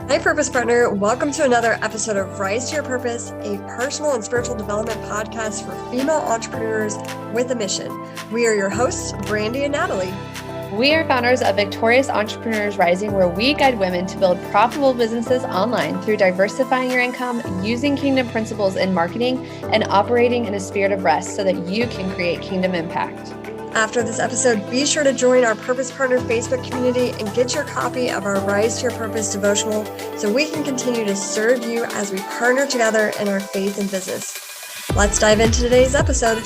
Hi, Purpose Partner. Welcome to another episode of Rise to Your Purpose, a personal and spiritual development podcast for female entrepreneurs with a mission. We are your hosts, Brandie and Natalie. We are founders of Victorious Entrepreneurs Rising, where we guide women to build profitable businesses online through diversifying your income, using kingdom principles in marketing, and operating in a spirit of rest so that you can create kingdom impact. After this episode, be sure to join our Purpose Partner Facebook community and get your copy of our Rise to Your Purpose devotional so we can continue to serve you as we partner together in our faith and business. Let's dive into today's episode.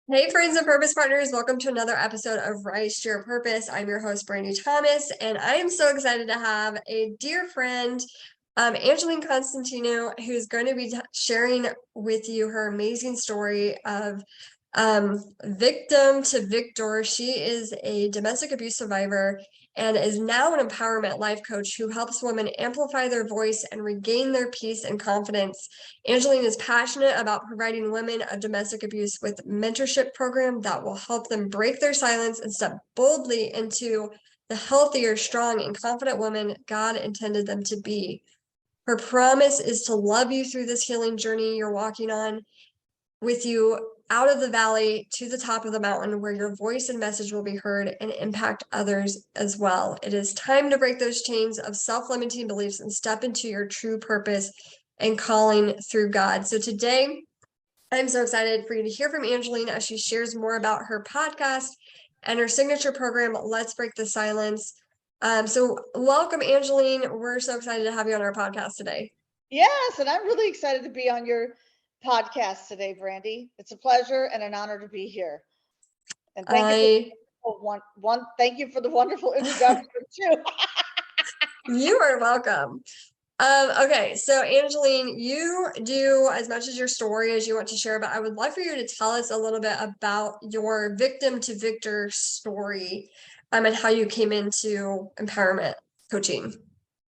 Hey, friends and purpose partners, welcome to another episode of Rise to Your Purpose. I'm your host, Brandie Thomas, and I am so excited to have a dear friend, Angeline Constantinou, who's going to be sharing with you her amazing story of victim to victor. She is a domestic abuse survivor and is now an empowerment life coach who helps women amplify their voice and regain their peace and confidence. Angeline is passionate about providing women of domestic abuse with mentorship program that will help them break their silence and step boldly into the healthier, strong, and confident women God intended them to be. Her promise is to love you through this healing journey you're walking on, with you out of the valley to the top of the mountain, where your voice and message will be heard and impact others as well. It is time to break those chains of self-limiting beliefs and step into your true purpose and calling through God. So today, I'm so excited for you to hear from Angeline as she shares more about her podcast and her signature program, Let's Break the Silence. So welcome, Angeline. We're so excited to have you on our podcast today. Yes, and I'm really excited to be on your podcast today, Brandie. It's a pleasure and an honor to be here. And thank you for the wonderful introduction too. You are welcome. Okay, so Angeline, you do as much as your story as you want to share, but I would love for you to tell us a little bit about your victim to victor story, and how you came into empowerment coaching.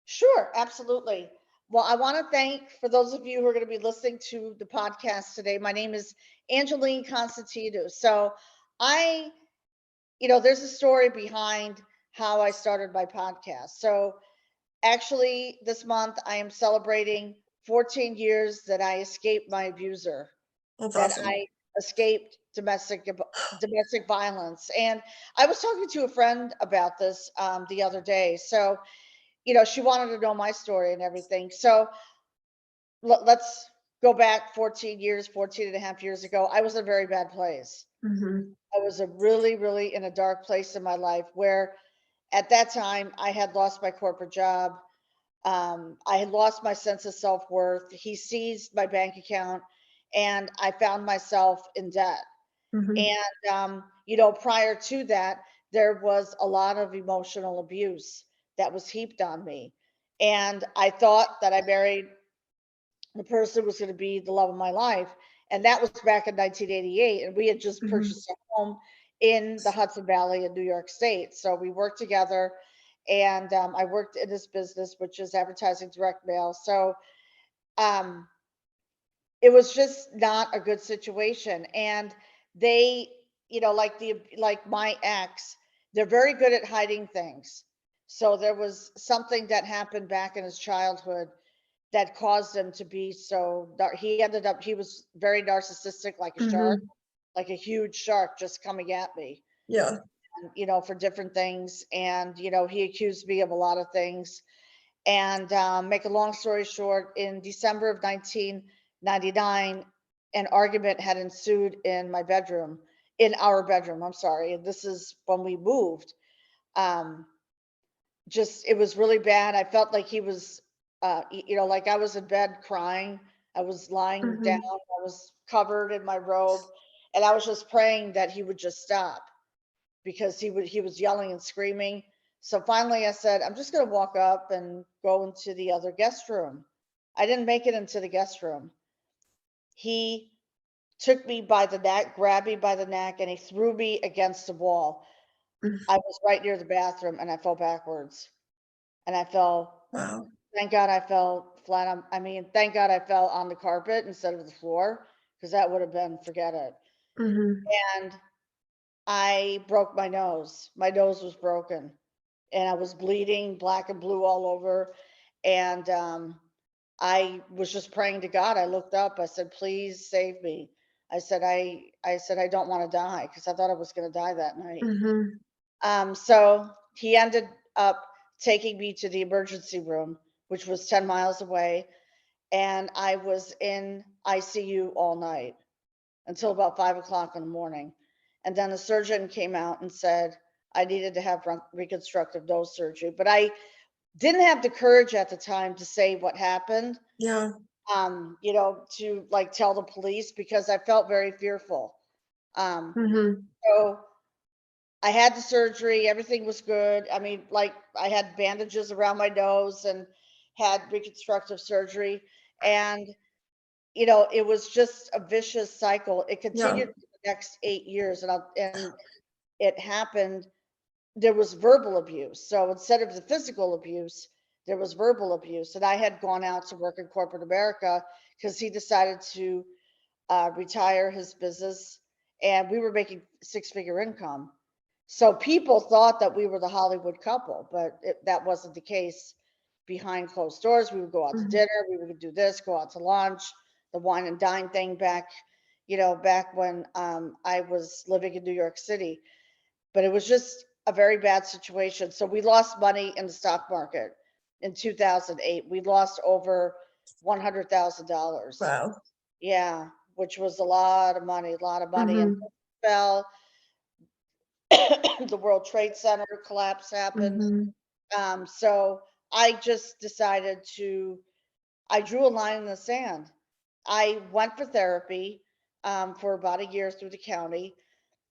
Sure, absolutely. Well, I want to thank, for those of you who are going to be listening to the podcast today, my name is Angeline Constantinou. So there's a story behind how I started my podcast. So actually, this month I am celebrating 14 years that I escaped my abuser. That's that awesome. I escaped domestic violence. And I was talking to a friend about this the other day. So, she wanted to know my story and everything. So let's go back 14 and a half years ago. I was in a very bad place. Mm-hmm. I was really, really in a dark place in my life where at that time I had lost my corporate job. I had lost my sense of self-worth. He seized my bank account and I found myself in debt. Mm-hmm. And, prior to that, there was a lot of emotional abuse that was heaped on me. And I thought that I married the person who was going to be the love of my life. And that was back in 1988. And we had just Mm-hmm. purchased a home in the Hudson Valley in New York State. So we worked together. And I worked in this business, which is advertising direct mail. So it was just not a good situation. And they, like my ex, they're very good at hiding things. So there was something that happened back in his childhood that caused him to be so dark. He was very narcissistic, like a shark, like a huge shark just coming at me. Yeah. And, for different things. And, he accused me of a lot of things. And make a long story short, in December of 1999, an argument had ensued in our bedroom. I'm sorry. And this is when we moved. It was really bad. I felt like he was, like I was in bed crying. I was lying down. I was covered in my robe. And I was just praying that he would just stop, because he was yelling and screaming. So finally I said, I'm just going to walk up and go into the other guest room. I didn't make it into the guest room. He took me by the neck, grabbed me by the neck, and he threw me against the wall. I was right near the bathroom and I fell backwards. And I fell, Wow. thank God I fell flat on, thank God I fell on the carpet instead of the floor, because that would have been, forget it. Mhm. And I broke my nose. My nose was broken and I was bleeding black and blue all over. And I was just praying to God. I looked up. I said, "Please save me." I said, I don't want to die, because I thought I was going to die that night. Mhm. So he ended up taking me to the emergency room, which was 10 miles away. And I was in ICU all night until about 5 o'clock in the morning. And then the surgeon came out and said I needed to have reconstructive nose surgery. But I didn't have the courage at the time to say what happened, Yeah. to like tell the police, because I felt very fearful. Mhm. So I had the surgery, everything was good. I mean, like, I had bandages around my nose and had reconstructive surgery. And, it was just a vicious cycle. It Yeah. continued for the next 8 years, and it happened. There was verbal abuse. So instead of the physical abuse, there was verbal abuse. And I had gone out to work in corporate America because he decided to retire his business, and we were making six-figure income. So people thought that we were the Hollywood couple, but that wasn't the case. Behind closed doors, we would go out to Mhm. dinner, we would do this, go out to lunch, the wine and dine thing back when I was living in New York City. But it was just a very bad situation. So we lost money in the stock market in 2008. We lost over $100,000. Wow. Yeah, which was a lot of money, a lot of money. And Mhm. fell, the World Trade Center collapse happened. Mhm. So I just decided I drew a line in the sand. I went for therapy for about a year through the county,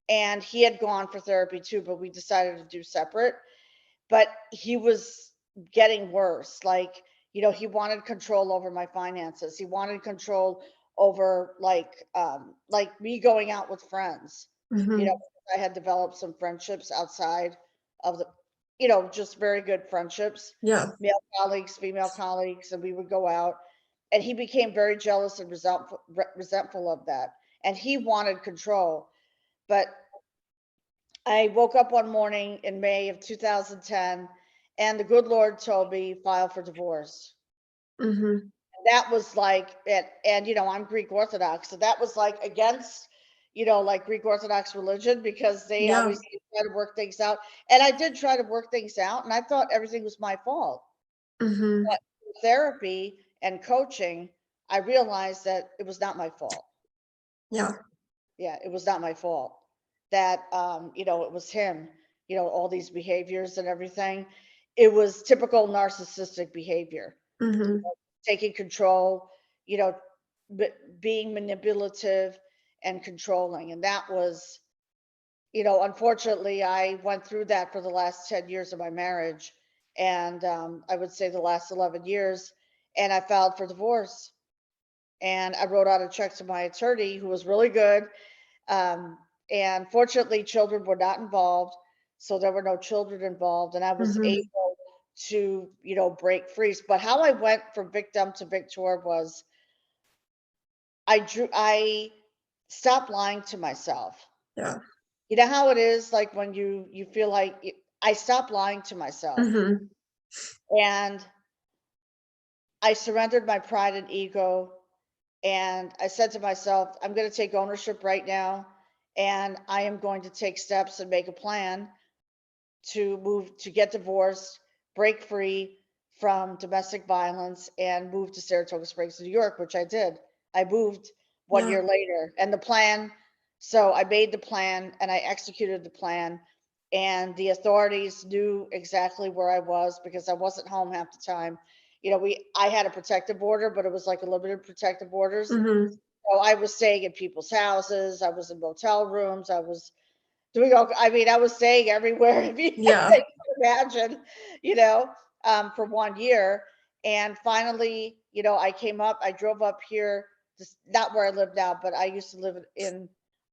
and he had gone for therapy too, but we decided to do separate. But he was getting worse. Like, he wanted control over my finances. He wanted control over like me going out with friends. You know, Mhm. I had developed some friendships outside of the, just very good friendships, Yeah. male colleagues, female colleagues, and we would go out. And he became very jealous and resentful of that. And he wanted control. But I woke up one morning in May of 2010, and the good Lord told me, file for divorce. Mhm. That was like it. And, I'm Greek Orthodox. So that was like against, like Greek Orthodox religion, because they Yeah. always try to work things out. And I did try to work things out, and I thought everything was my fault. Mhm. But through therapy and coaching, I realized that it was not my fault. Yeah. Yeah, it was not my fault. That it was him, all these behaviors and everything. It was typical narcissistic behavior, Mhm. taking control, you know, being manipulative and controlling. And that was, unfortunately, I went through that for the last 10 years of my marriage. And I would say the last 11 years. And I filed for divorce. And I wrote out a check to my attorney, who was really good. Um, and fortunately, children were not involved. So there were no children involved. And I was Mhm. able to, break free. But how I went from victim to victor was I stopped lying to myself. Yeah. You know how it is, like when you feel like I stopped lying to myself, Mhm. and I surrendered my pride and ego. And I said to myself, I'm going to take ownership right now, and I am going to take steps and make a plan to get divorced, break free from domestic violence, and move to Saratoga Springs, New York, which I did. I moved one Yeah. year later. And the plan, so I made the plan and I executed the plan. And the authorities knew exactly where I was, because I wasn't home half the time. I had a protective order, but it was like a limited protective orders. Mhm. So I was staying in people's houses. I was in motel rooms. I was doing all, I mean, I was staying everywhere if you Yeah. can imagine, you know, for one year. And finally, I drove up here, just not where I live now, but I used to live in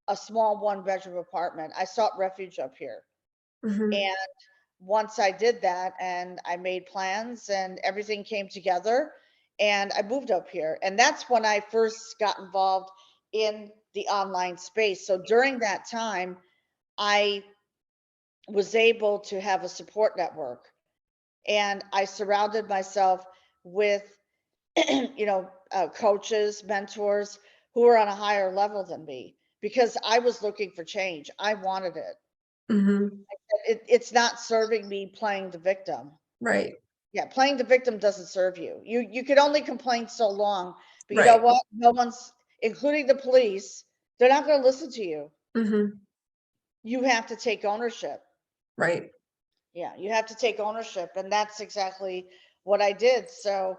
a small one-bedroom apartment. I sought refuge up here. Mhm. And once I did that and I made plans and everything came together, and I moved up here. And that's when I first got involved in the online space. So during that time, I was able to have a support network, and I surrounded myself with, coaches, mentors who were on a higher level than me, because I was looking for change. I wanted it. Mm-hmm. It's not serving me playing the victim. Right. Yeah, playing the victim doesn't serve you. You can only complain so long, but you know Right. what? No one's, including the police, they're not going to listen to you. Mm-hmm. You have to take ownership. Right. Yeah, you have to take ownership, and that's exactly what I did. So,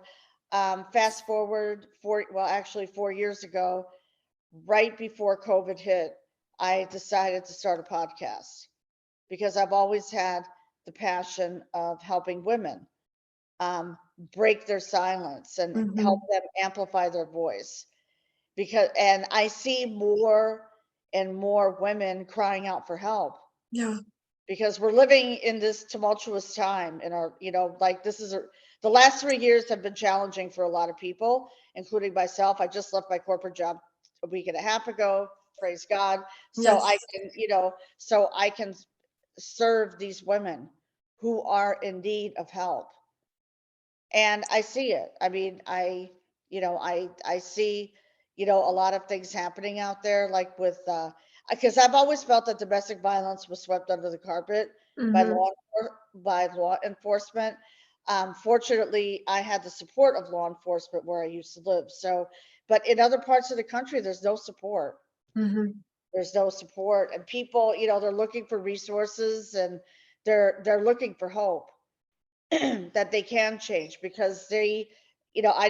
fast forward 4 years ago, right before COVID hit, I decided to start a podcast because I've always had the passion of helping women break their silence and help Mm-hmm. them amplify their voice. And I see more and more women crying out for help, Yeah. because we're living in this tumultuous time in our, like the last 3 years have been challenging for a lot of people, including myself. I just left my corporate job a week and a half ago, praise God. So I Yes. can, so I can serve these women who are in need of help. And I see it. I mean, I see, a lot of things happening out there, like with, because I've always felt that domestic violence was swept under the carpet by Mm-hmm. law enforcement. Fortunately, I had the support of law enforcement where I used to live. So, but in other parts of the country, there's no support. Mm-hmm. There's no support, and people, they're looking for resources, and they're looking for hope that they can change, because I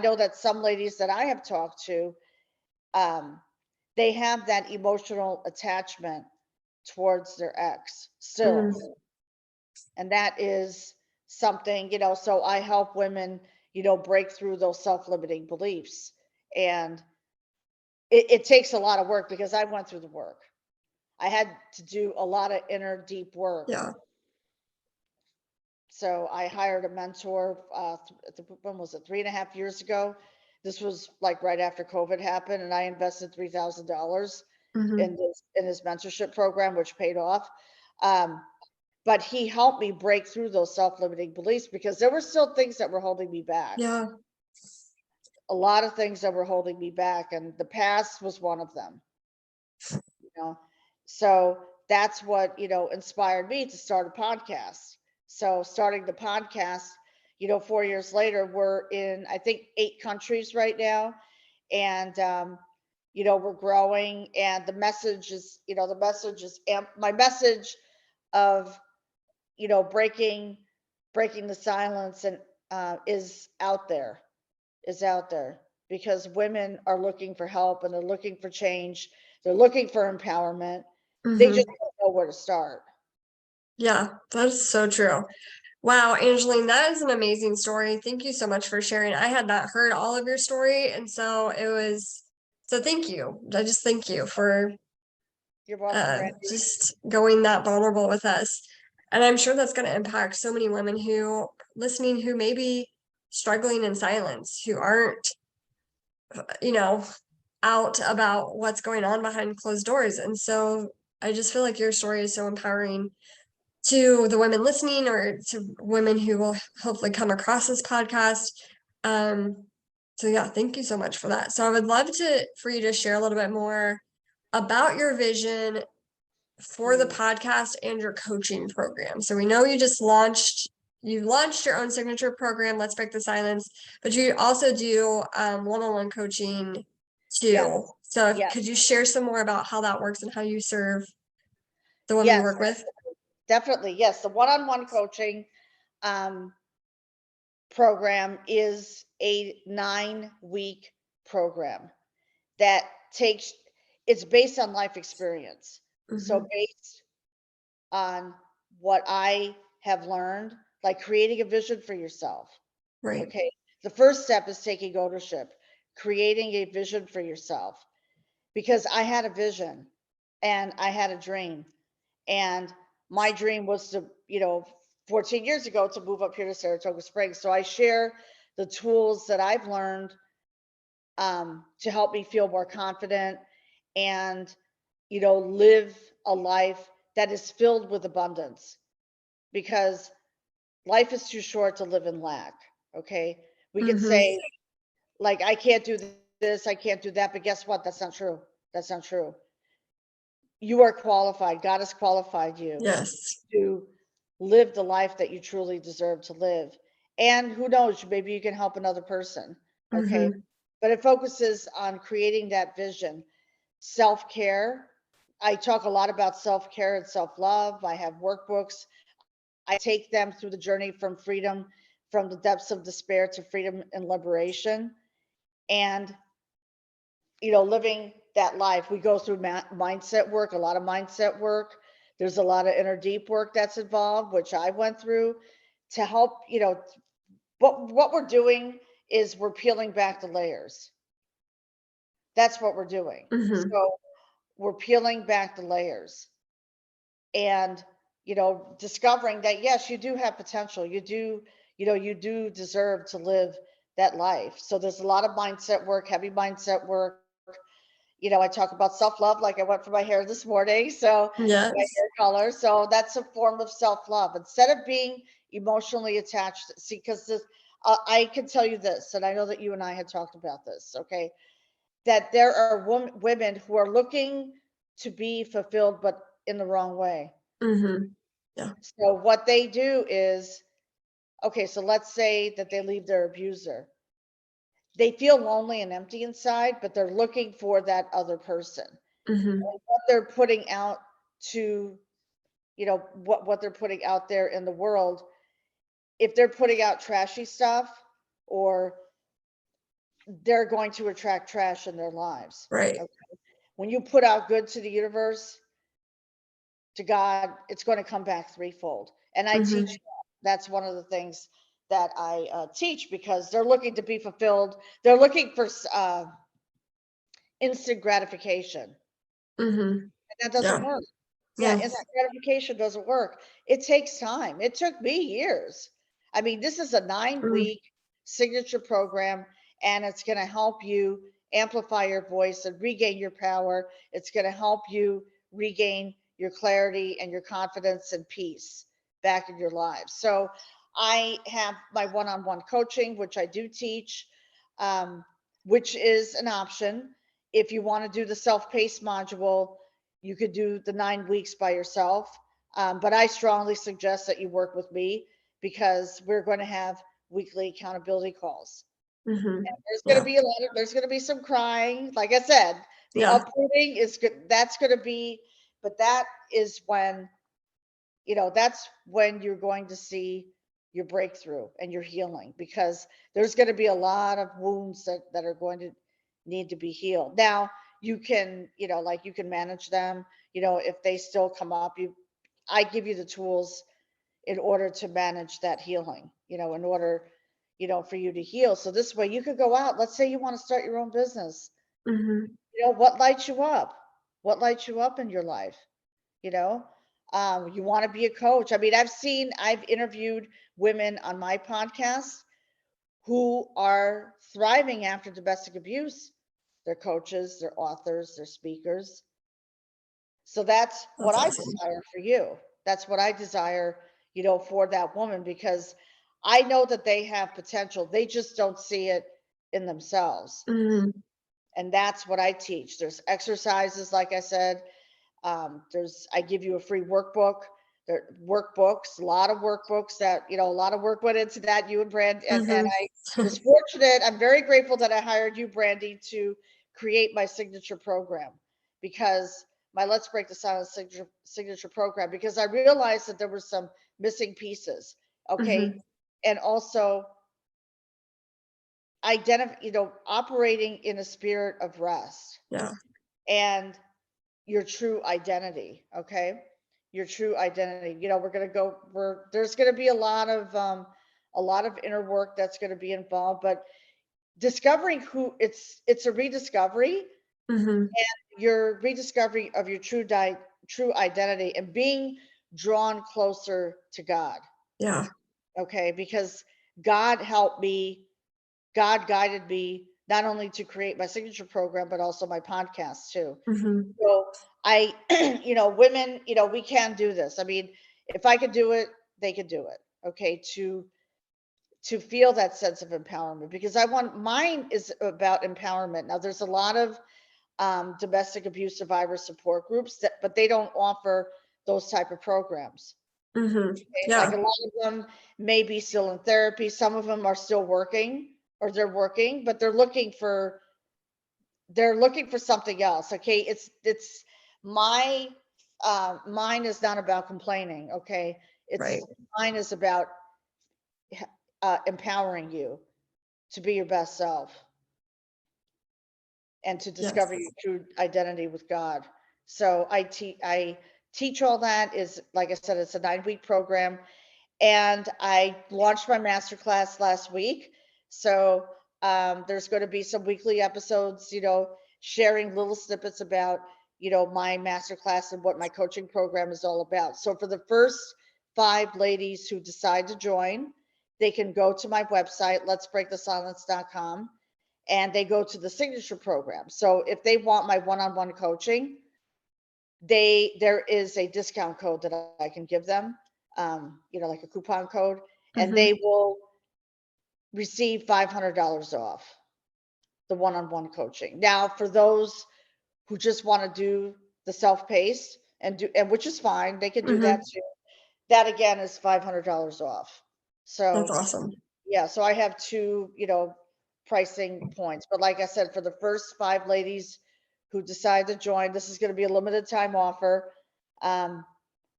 know that some ladies that I have talked to, um, they have that emotional attachment towards their ex still. Mm-hmm. And that is something, so I help women, break through those self-limiting beliefs. And it takes a lot of work, because I went through the work. I had to do a lot of inner deep work. Yeah. So I hired a mentor, when was it, 3.5 years ago? This was like right after COVID happened, and I invested $3,000 Mm-hmm. in this mentorship program, which paid off. Um, but he helped me break through those self-limiting beliefs, because there were still things that were holding me back. Yeah. A lot of things that were holding me back, and the past was one of them. You know, so that's what inspired me to start a podcast. So starting the podcast, 4 years later, we're in, I think, 8 countries right now, and we're growing. And my message of breaking the silence, and is out there, because women are looking for help, and they're looking for change. They're looking for empowerment. They Mm-hmm. just don't know where to start. Yeah, that's so true. Wow, Angeline, that is an amazing story. Thank you so much for sharing. I had not heard all of your story, and so thank you. I just thank you for You're welcome, Brandie. just going that vulnerable with us. And I'm sure that's going to impact so many women who listening, who may be struggling in silence, who aren't, you know, out about what's going on behind closed doors. And so I just feel like your story is so empowering to the women listening, or to women who will hopefully come across this podcast. So yeah, thank you so much for that. So I would love for you to share a little bit more about your vision for the podcast and your coaching program. So we know you launched your own signature program, Let's Break the Silence, but you also do one-on-one coaching too. Yes. So Yes. could you share some more about how that works and how you serve the women you Yes, work with? definitely. Yes, the one-on-one coaching program is a 9-week program that it's based on life experience. So Mm-hmm. based on what I have learned, like creating a vision for yourself. Right. Okay. The first step is taking ownership, creating a vision for yourself, because I had a vision and I had a dream. And my dream was to, 14 years ago, to move up here to Saratoga Springs. So I share the tools that I've learned to help me feel more confident and, live a life that is filled with abundance, because life is too short to live in lack. Okay. We can say, like, I can't do this, I can't do that, but guess what? That's not true. That's not true. You are qualified. God has qualified you Yes. to live the life that you truly deserve to live. And who knows, maybe you can help another person. Okay. But it focuses on creating that vision. Self-care. I talk a lot about self-care and self-love. I have workbooks. I take them through the journey from freedom, from the depths of despair to freedom and liberation. And, living that life, we go through mindset work, a lot of mindset work. There's a lot of inner deep work that's involved, which I went through to help, but what we're doing is we're peeling back the layers. That's what we're doing. So we're peeling back the layers and, discovering that, yes, you do have potential. You do, you do deserve to live that life. So there's a lot of mindset work, heavy mindset work. I talk about self-love, like I went for my hair this morning. So my Yes. hair color. So that's a form of self-love. Instead of being emotionally attached, see, because this, I can tell you this, and I know that you and I had talked about this, okay, that there are women who are looking to be fulfilled, but in the wrong way. Yeah. So what they do is, okay, so let's say that they leave their abuser. They feel lonely and empty inside, but they're looking for that other person. And what they're putting out to, what they're putting out there in the world, if they're putting out trashy stuff, or they're going to attract trash in their lives. Right. Okay? When you put out good to the universe, to God, it's going to come back threefold. And I teach that. That's one of the things that I teach, because they're looking to be fulfilled. They're looking for instant gratification. And that doesn't Yeah. work. Yeah, No. instant gratification doesn't work. It takes time. It took me years. I mean, this is a 9-week signature program, and it's going to help you amplify your voice and regain your power. It's going to help you regain your clarity and your confidence and peace back in your lives. So I have my one-on-one coaching, which I do teach, which is an option. If you want to do the self-paced module, you could do the 9 weeks by yourself. But I strongly suggest that you work with me, because we're going to have weekly accountability calls. And there's going to be there's going to be some crying. Like I said, the uprooting is good. That's going to be, but that is when, that's when you're going to see your breakthrough and your healing, because there's going to be a lot of wounds that are going to need to be healed. Now, you can, like, you can manage them, if they still come up, I give you the tools in order to manage that healing, in order, for you to heal. So this way you could go out, let's say you want to start your own business. What lights you up? What lights you up in your life? You know, you want to be a coach. I mean, I've interviewed women on my podcast who are thriving after domestic abuse. They're coaches, they're authors, they're speakers. So that's what I desire for you. That's what I desire, for that woman, because I know that they have potential. They just don't see it in themselves. And that's what I teach. There's exercises, like I said. I give you a free workbook. There are workbooks, a lot of workbooks that, a lot of work went into that, you and Brandie. And I was fortunate. I'm very grateful that I hired you, Brandie, to create my signature program, because my Let's Break the Silence signature program, because I realized that there were some missing pieces. Okay. And also operating in a spirit of rest. Yeah. And your true identity. Okay. Your true identity. There's going to be a lot of inner work that's going to be involved, but discovering it's a rediscovery, and your rediscovery of your true identity, and being drawn closer to God. Yeah. Okay. Because God helped me, God guided me not only to create my signature program, but also my podcast too. Mm-hmm. So I, women, we can do this. I mean, if I could do it, they could do it. Okay. To feel that sense of empowerment, because mine is about empowerment. Now there's a lot of domestic abuse survivor support groups but they don't offer those type of programs. Mm-hmm. Okay? Yeah. Like a lot of them may be still in therapy. Some of them are still working, or they're working, but they're looking for something else. Okay. It's my, mine is not about complaining. Okay. Right. Mine is about empowering you to be your best self and to discover Yes. your true identity with God. So I teach all that. Is, like I said, it's a 9-week program, and I launched my masterclass last week. So there's going to be some weekly episodes, sharing little snippets about, my masterclass and what my coaching program is all about. So for the first 5 ladies who decide to join, they can go to my website, letsbreakthesilence.com, and they go to the signature program. So if they want my one-on-one coaching, there is a discount code that I can give them, like a coupon code, and Mm-hmm. they will receive $500 off the one-on-one coaching. Now, for those who just want to do the self-paced and which is fine, they can do Mm-hmm. that too. That again is $500 off. That's So awesome. yeah, so I have 2, pricing points. But like I said, for the first 5 ladies who decide to join, this is going to be a limited time offer,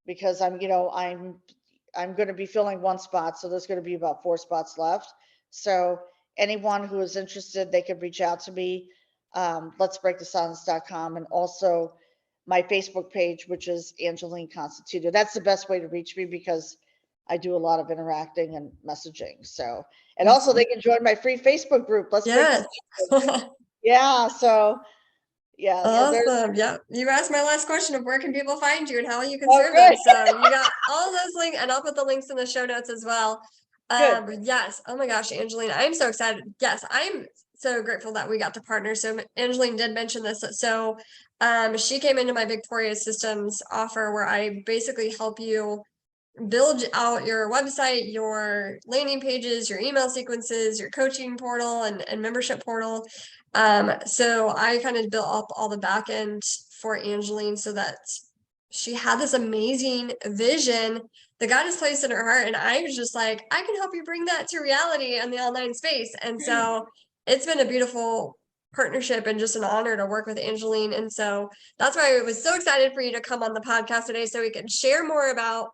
because I'm going to be filling 1 spot, so there's going to be about 4 spots left. So anyone who is interested, they can reach out to me, letsbreakthesilence.com, and also my Facebook page, which is Angeline Constantinou. That's the best way to reach me, because I do a lot of interacting and messaging. So, and also they can join my free Facebook group. Let's break Yes. the Yeah. So yeah. So there's, Awesome. Yeah. You asked my last question of where can people find you and how you can oh, serve them. good. So you got all those links, and I'll put the links in the show notes as well. Good. Yes. Oh my gosh, Angeline, I'm so excited. Yes, I'm so grateful that we got to partner. So Angeline did mention this. So she came into my Victorious Systems offer, where I basically help you build out your website, your landing pages, your email sequences, your coaching portal and membership portal. So I kind of built up all the back end for Angeline, so that she had this amazing vision that God has placed in her heart. And I was just like, I can help you bring that to reality in the online space. And so it's been a beautiful partnership and just an honor to work with Angeline. And so that's why I was so excited for you to come on the podcast today, so we can share more about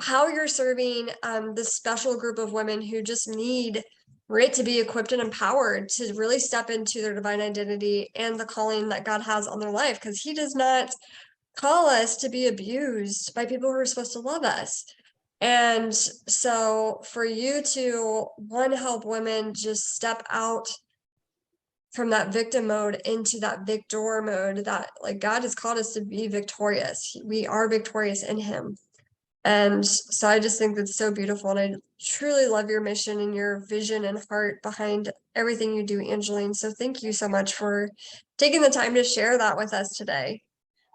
how you're serving this special group of women who just need to be equipped and empowered to really step into their divine identity and the calling that God has on their life, because He does not call us to be abused by people who are supposed to love us. And so for you to help women just step out from that victim mode into that victor mode, that like God has called us to be victorious. We are victorious in Him. And so I just think that's so beautiful. And I truly love your mission and your vision and heart behind everything you do, Angeline. So thank you so much for taking the time to share that with us today.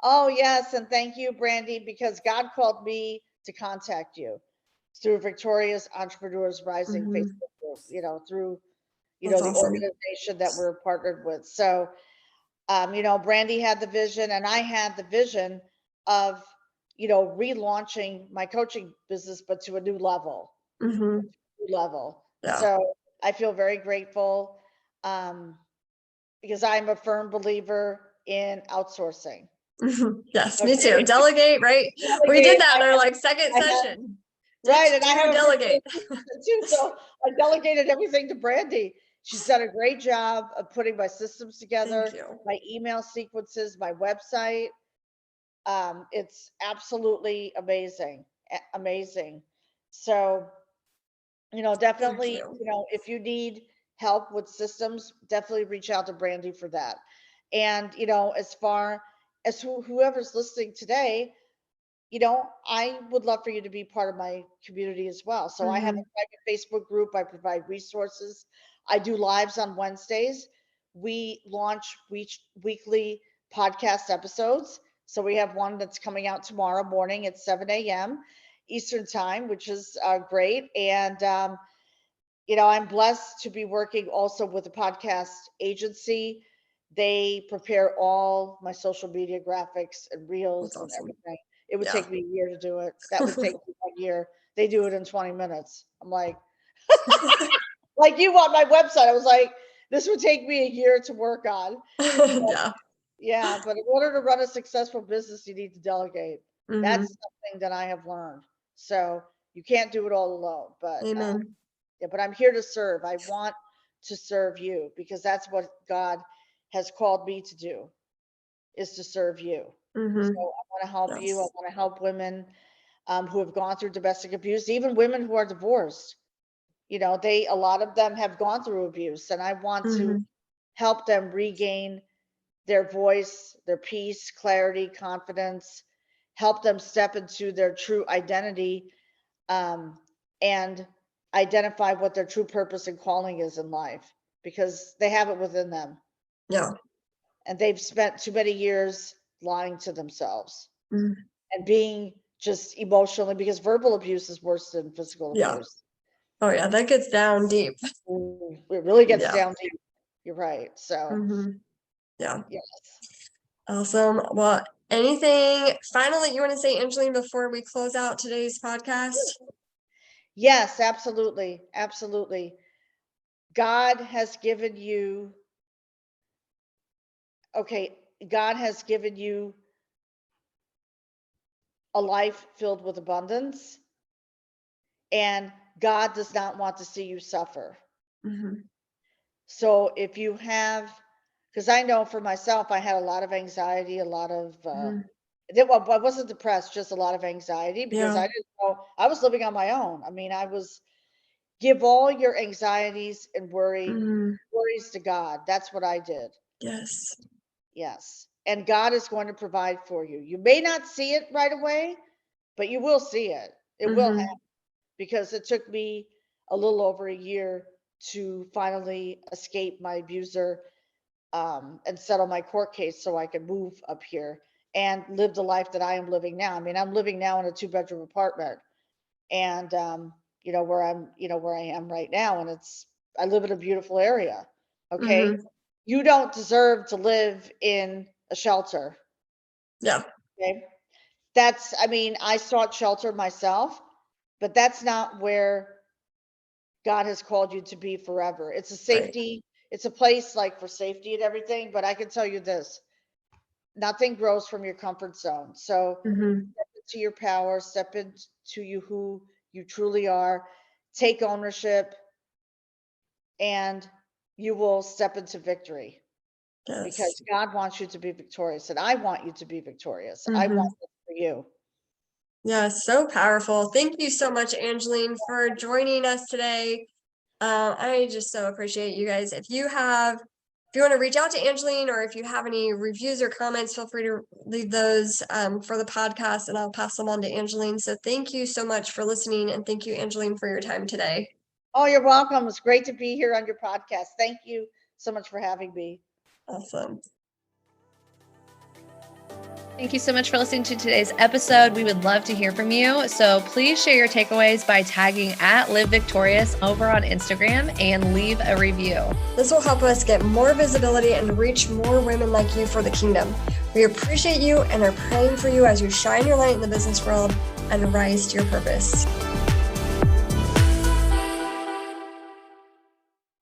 Oh, yes. And thank you, Brandie, because God called me to contact you through Victorious Entrepreneurs Rising Mm-hmm. Facebook group, through, That's the awesome. organization that we're partnered with. So, Brandie had the vision, and I had the vision of, relaunching my coaching business, but to a new level. Mm-hmm. Yeah. So I feel very grateful, because I'm a firm believer in outsourcing. Yes, me too. Okay. Delegate, right? We did Delegate. that in our like second I have, session. right, and I have a Delegate. too. So I delegated everything to Brandie. She's done a great job of putting my systems together, Thank you. my email sequences, my website. It's absolutely amazing, amazing. So, definitely, you. if you need help with systems, definitely reach out to Brandie for that. And, as far as whoever's listening today, I would love for you to be part of my community as well. So I have a Mm-hmm. private Facebook group. I provide resources. I do lives on Wednesdays we launch weekly podcast episodes. So we have one that's coming out tomorrow morning at 7 a.m. Eastern time, which is great. And, I'm blessed to be working also with a podcast agency. They prepare all my social media graphics and reels That's and awesome. everything. It would Yeah. take me a year to do it. That would take me a year. They do it in 20 minutes. I'm like, like you on my website. I was like, this would take me a year to work on. Yeah. Yeah, but in order to run a successful business, you need to delegate. That's something that I have learned. So you can't do it all alone. But Amen. yeah, but I'm here to serve. I want to serve you because that's what God has called me to do, is to serve you. So I want to help you. I Yes. want to help women who have gone through domestic abuse, even women who are divorced. A lot of them have gone through abuse, and I want to help them regain their voice, their peace, clarity, confidence, help them step into their true identity, and identify what their true purpose and calling is in life, because they have it within them. Yeah. And they've spent too many years lying to themselves Mm. and being just emotionally, because verbal abuse is worse than physical Yeah. abuse. Oh yeah, that gets down deep. It really gets Yeah. down deep. You're right. So Yeah. yes. Awesome. Well, anything final that you want to say, Angeline, before we close out today's podcast? Yes, absolutely. Absolutely. God has given you a life filled with abundance, and God does not want to see you suffer. So if you have, because I know for myself, I had a lot of anxiety, a lot of, I wasn't depressed, just a lot of anxiety, because Yeah. I didn't know, I was living on my own. I mean, give all your anxieties and worries to God. That's what I did. Yes. Yes. And God is going to provide for you. You may not see it right away, but you will see it. It will happen, because it took me a little over a year to finally escape my abuser, and settle my court case so I could move up here and live the life that I am living now. I mean, I'm living now in a 2-bedroom apartment, and where I am right now, and I live in a beautiful area. Okay. You don't deserve to live in a shelter. Yeah. Okay. I sought shelter myself, but that's not where God has called you to be forever. It's a safety, it's a place like for safety and everything, but I can tell you this, nothing grows from your comfort zone. So step into your power, step into who you truly are, take ownership, and you will step into victory. Yes. Because God wants you to be victorious, and I want you to be victorious. I want it for you. Yeah, so powerful. Thank you so much, Angeline, for joining us today. I just so appreciate you guys. If you want to reach out to Angeline, or if you have any reviews or comments, feel free to leave those for the podcast, and I'll pass them on to Angeline. So thank you so much for listening, and thank you, Angeline, for your time today. Oh, you're welcome. It's great to be here on your podcast. Thank you so much for having me. Awesome. Thank you so much for listening to today's episode. We would love to hear from you. So please share your takeaways by tagging @LiveVictorious over on Instagram and leave a review. This will help us get more visibility and reach more women like you for the kingdom. We appreciate you and are praying for you as you shine your light in the business world and rise to your purpose.